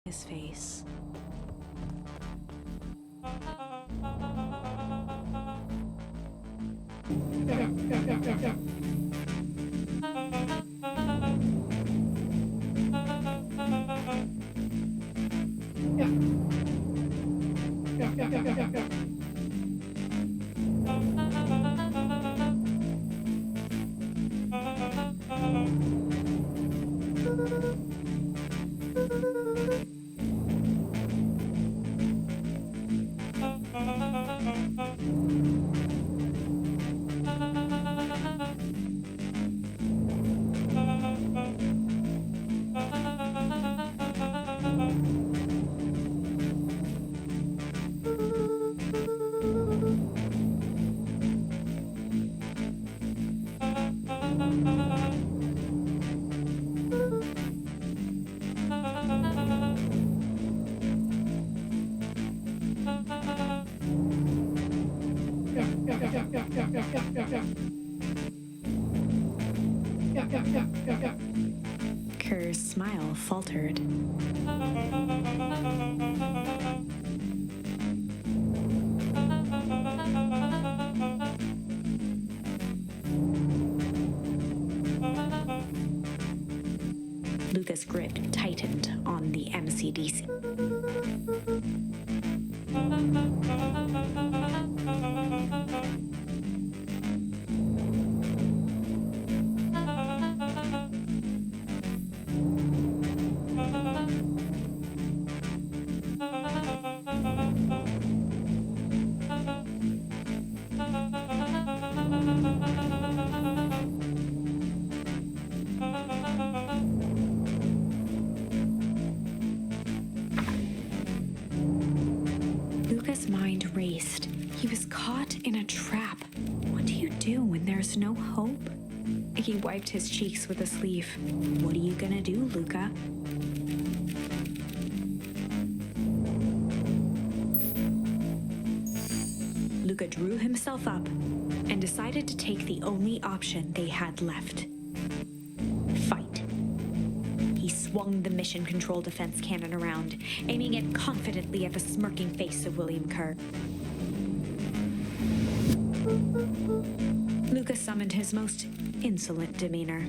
his face. Kerr's smile faltered. Luka's grip tightened on the MCDC. Luka's mind raced. He was caught in a trap. What do you do when there's no hope? He wiped his cheeks with a sleeve. What are you gonna do, Luka? Luka drew himself up and decided to take the only option they had left. Fight. He swung the mission control defense cannon around, aiming it confidently at the smirking face of William Kerr. Luka summoned his most insolent demeanor.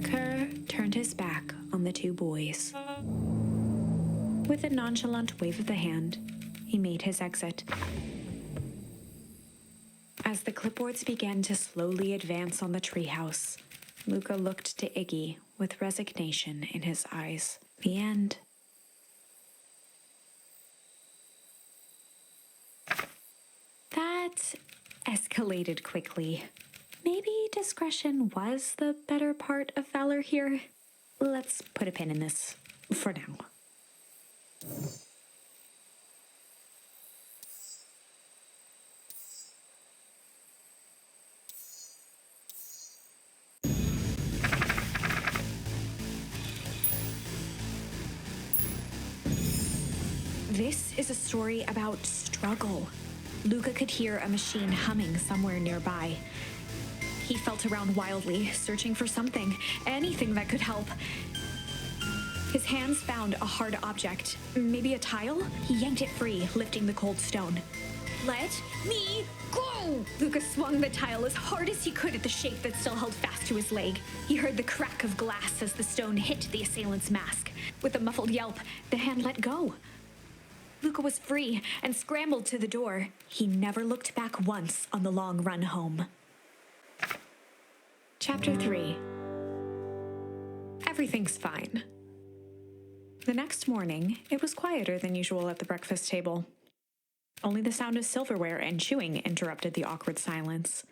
Kerr turned his back on the two boys. With a nonchalant wave of the hand, he made his exit. As the clipboards began to slowly advance on the treehouse, Luka looked to Iggy with resignation in his eyes. The end. That escalated quickly. Maybe discretion was the better part of valor here. Let's put a pin in this for now. This is a story about struggle. Luka could hear a machine humming somewhere nearby. He felt around wildly, searching for something, anything that could help. His hands found a hard object, maybe a tile. He yanked it free, lifting the cold stone. Let me go! Luka swung the tile as hard as he could at the shape that still held fast to his leg. He heard the crack of glass as the stone hit the assailant's mask. With a muffled yelp, the hand let go. Luka was free and scrambled to the door. He never looked back once on the long run home. Chapter 3. Everything's fine. The next morning, it was quieter than usual at the breakfast table. Only the sound of silverware and chewing interrupted the awkward silence.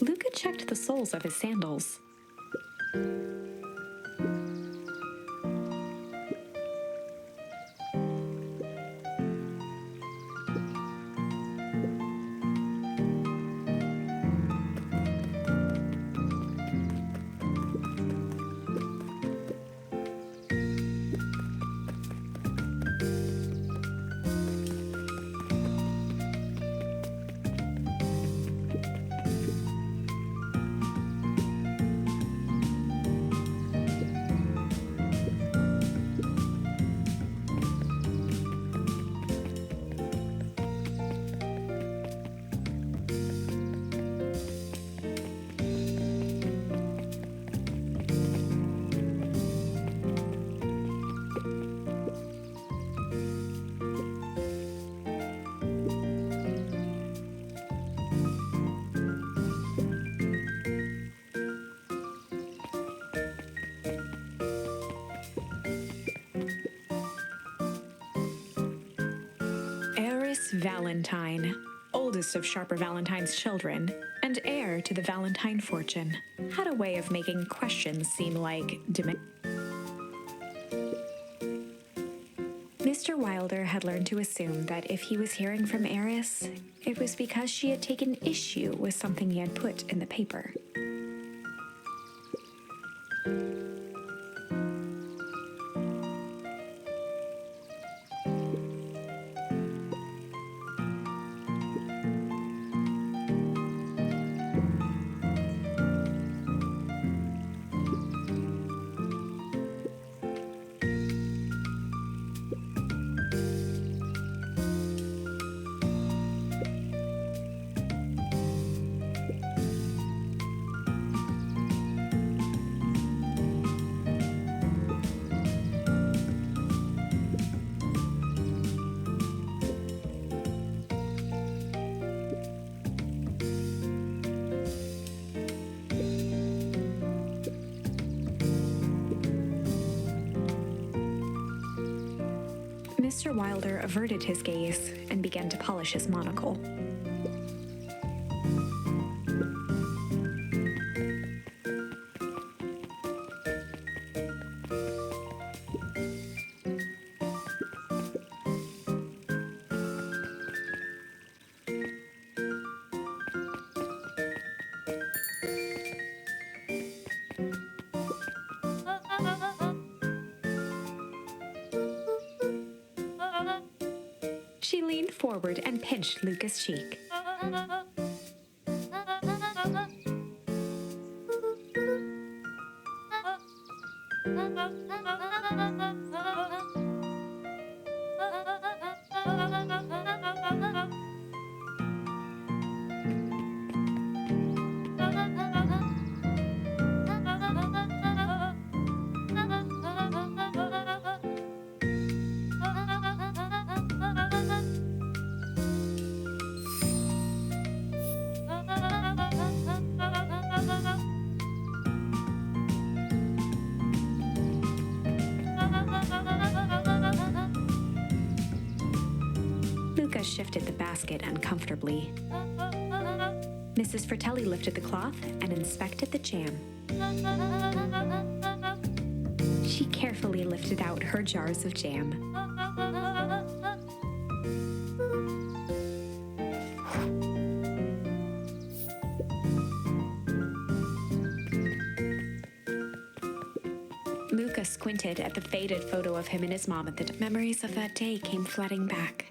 Luka checked the soles of his sandals. Valentine, oldest of Sharper Valentine's children, and heir to the Valentine fortune, had a way of making questions seem like Mr. Wilder had learned to assume that if he was hearing from Eris, it was because she had taken issue with something he had put in the paper. Mr. Wilder averted his gaze and began to polish his monocle. forward and pinched Luka's cheek. Luka shifted the basket uncomfortably. Mrs. Fratelli lifted the cloth and inspected the jam. She carefully lifted out her jars of jam. Luka squinted at the faded photo of him and his mom at the memories of that day came flooding back.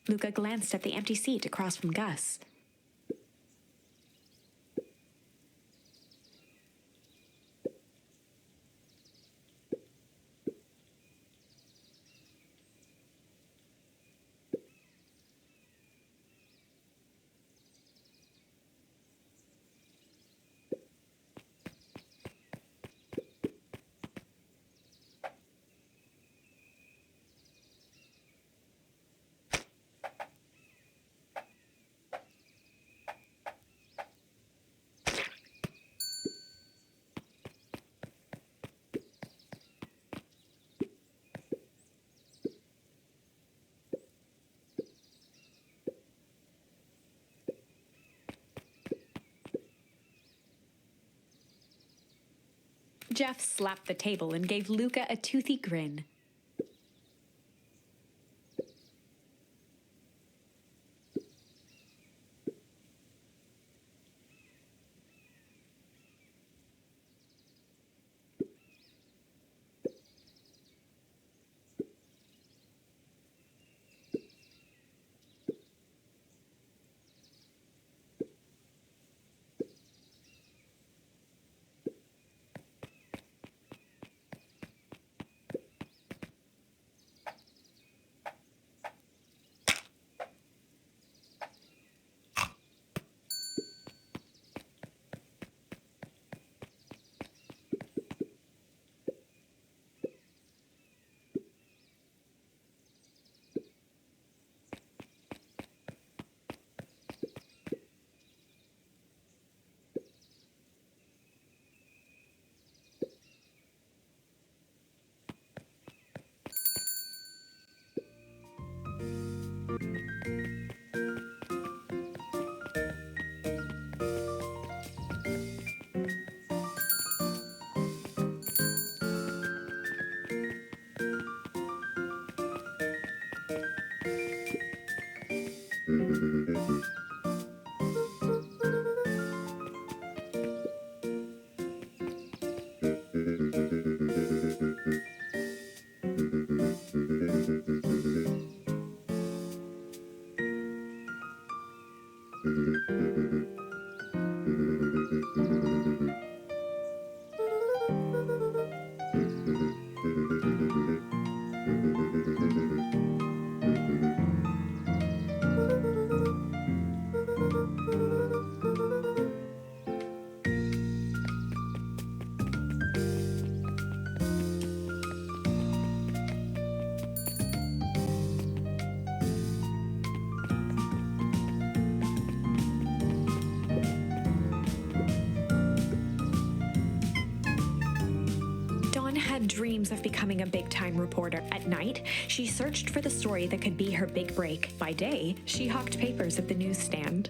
Luka glanced at the empty seat across from Gus. Jeff slapped the table and gave Luka a toothy grin. Dreams of becoming a big-time reporter. At night, she searched for the story that could be her big break. By day, she hawked papers at the newsstand.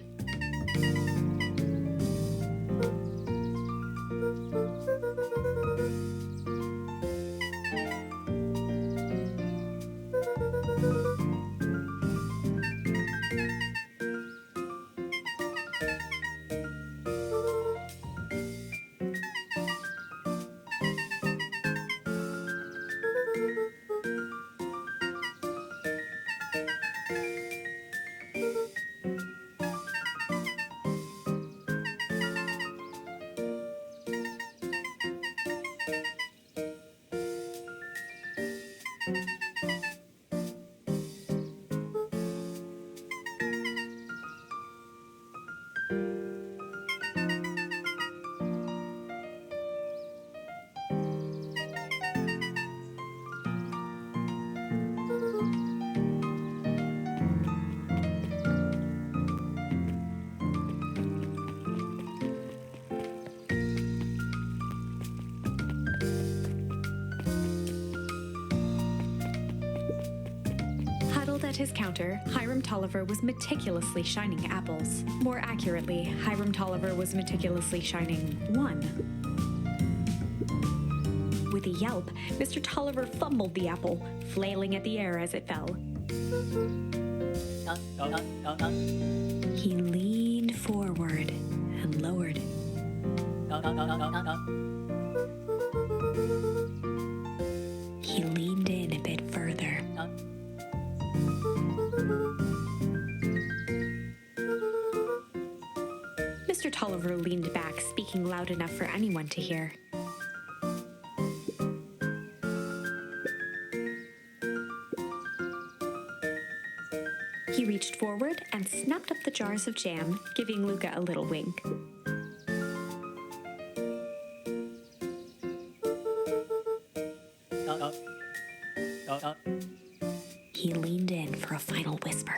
At his counter, Hiram Tolliver was meticulously shining apples. More accurately, Hiram Tolliver was meticulously shining one. With a yelp, Mr. Tolliver fumbled the apple, flailing at the air as it fell. He leaned forward and lowered. He leaned in a bit further. Mr. Tolliver leaned back, speaking loud enough for anyone to hear. He reached forward and snapped up the jars of jam, giving Luka a little wink. He leaned in for a final whisper.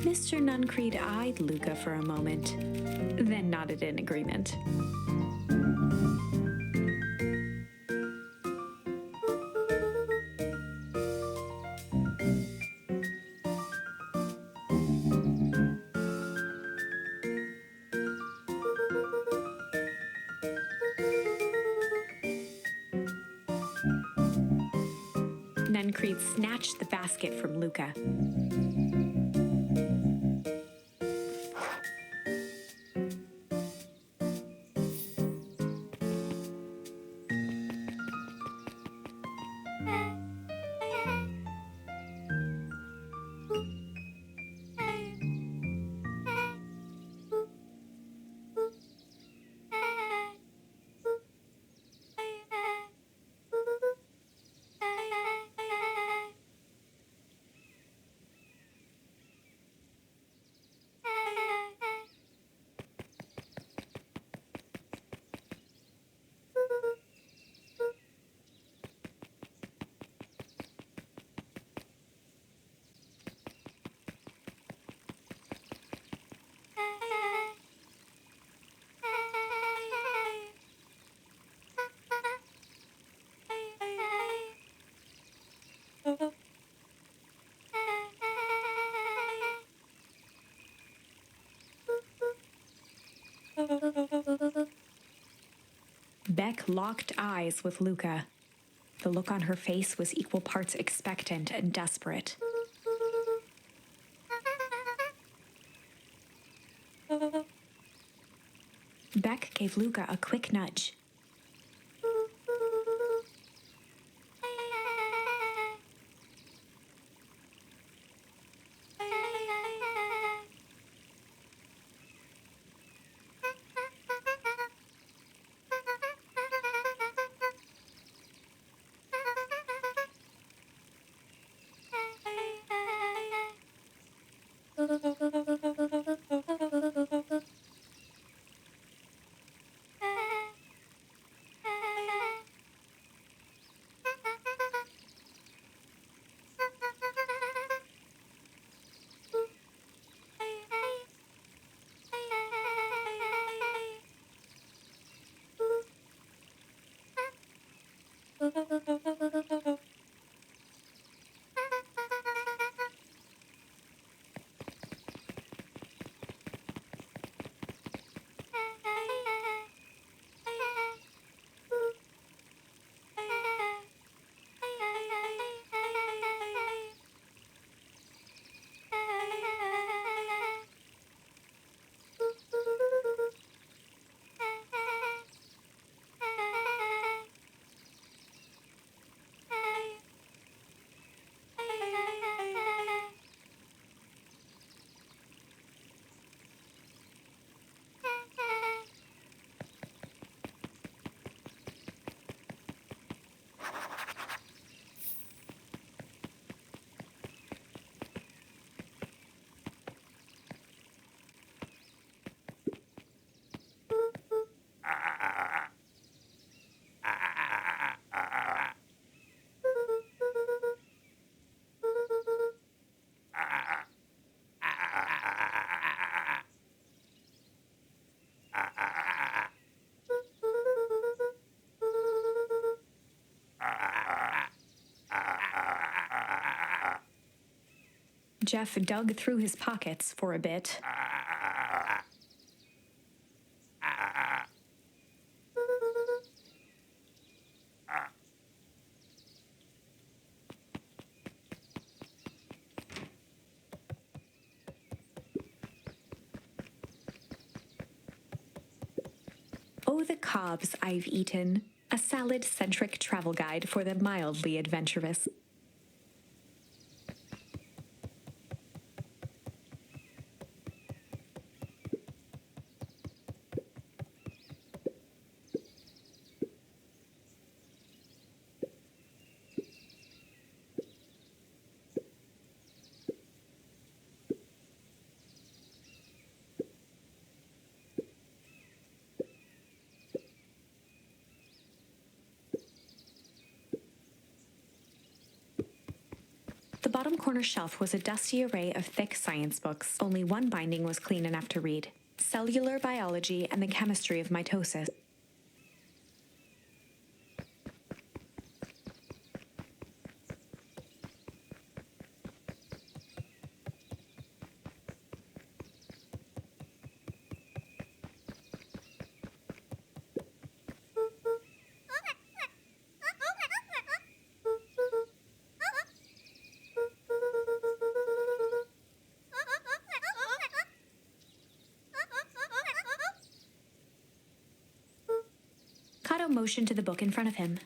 Mr. Nuncreed eyed Luka for a moment, then nodded in agreement. Nuncreed snatched the basket from Luka. Beck locked eyes with Luka. The look on her face was equal parts expectant and desperate. Beck gave Luka a quick nudge. Jeff dug through his pockets for a bit. Oh, the cobs I've eaten. A salad-centric travel guide for the mildly adventurous. The bottom corner shelf was a dusty array of thick science books. Only one binding was clean enough to read: Cellular Biology and the Chemistry of Mitosis. Kato motioned to the book in front of him.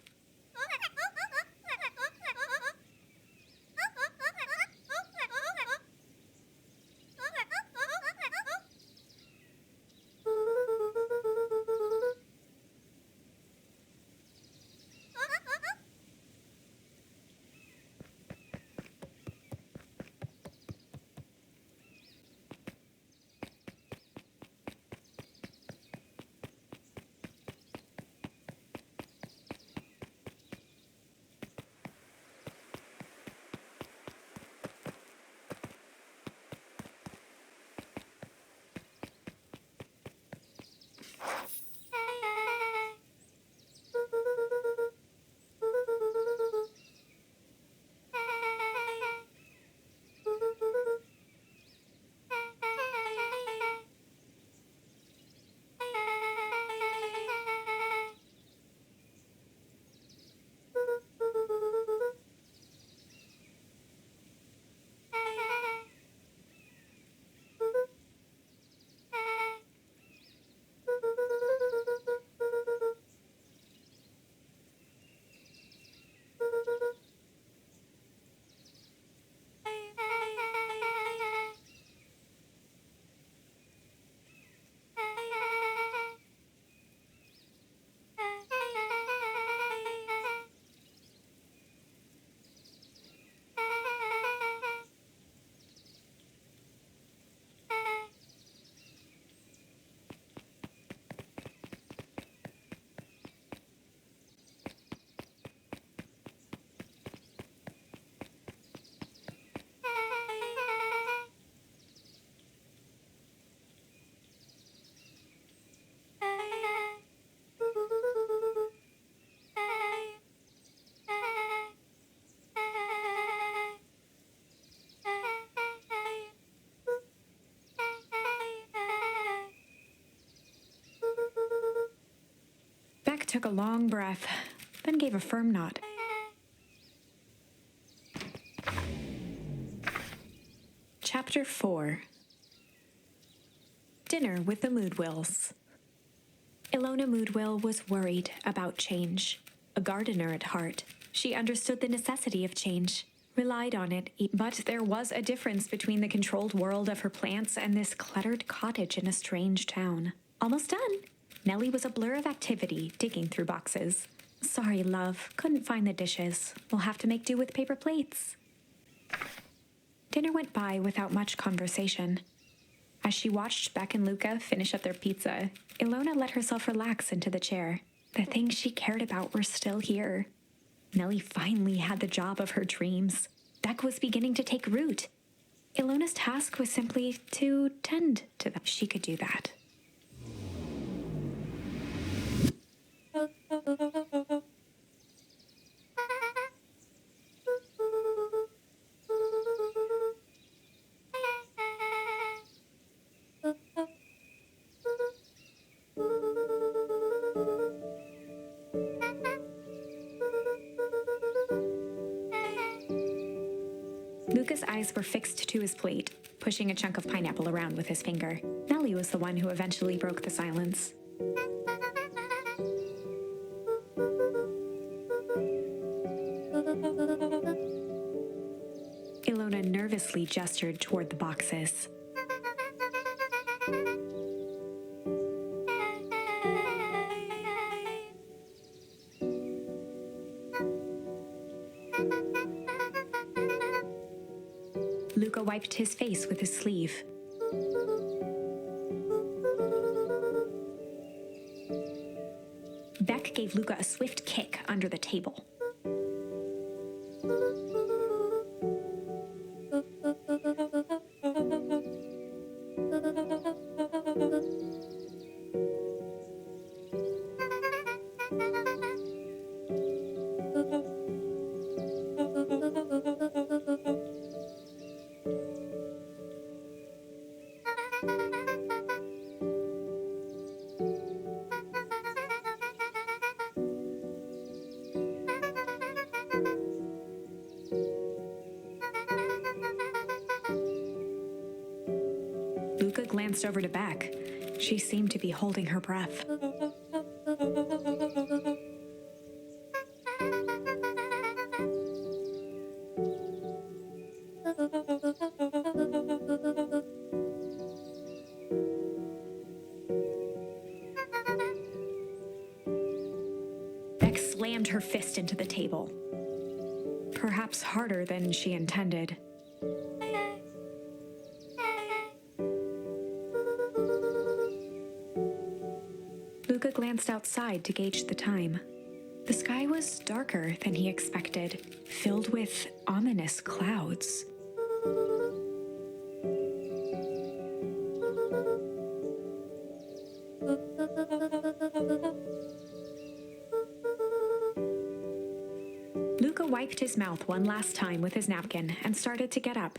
took a long breath, then gave a firm nod. Chapter 4. Dinner with the Moodwills. Ilona Moodwill was worried about change. A gardener at heart, she understood the necessity of change, relied on it, but there was a difference between the controlled world of her plants and this cluttered cottage in a strange town. Almost done. Nellie was a blur of activity, digging through boxes. Sorry, love, couldn't find the dishes. We'll have to make do with paper plates. Dinner went by without much conversation. As she watched Beck and Luka finish up their pizza, Ilona let herself relax into the chair. The things she cared about were still here. Nellie finally had the job of her dreams. Beck was beginning to take root. Ilona's task was simply to tend to them. She could do that. Luka's eyes were fixed to his plate, pushing a chunk of pineapple around with his finger. Nellie was the one who eventually broke the silence. Ilona nervously gestured toward the boxes. Luka wiped his face with his sleeve. Beck gave Luka a swift kick under the table. Luka glanced over to Beck. She seemed to be holding her breath. Beck slammed her fist into the table, perhaps harder than she intended. Luka glanced outside to gauge the time. The sky was darker than he expected, filled with ominous clouds. Luka wiped his mouth one last time with his napkin and started to get up.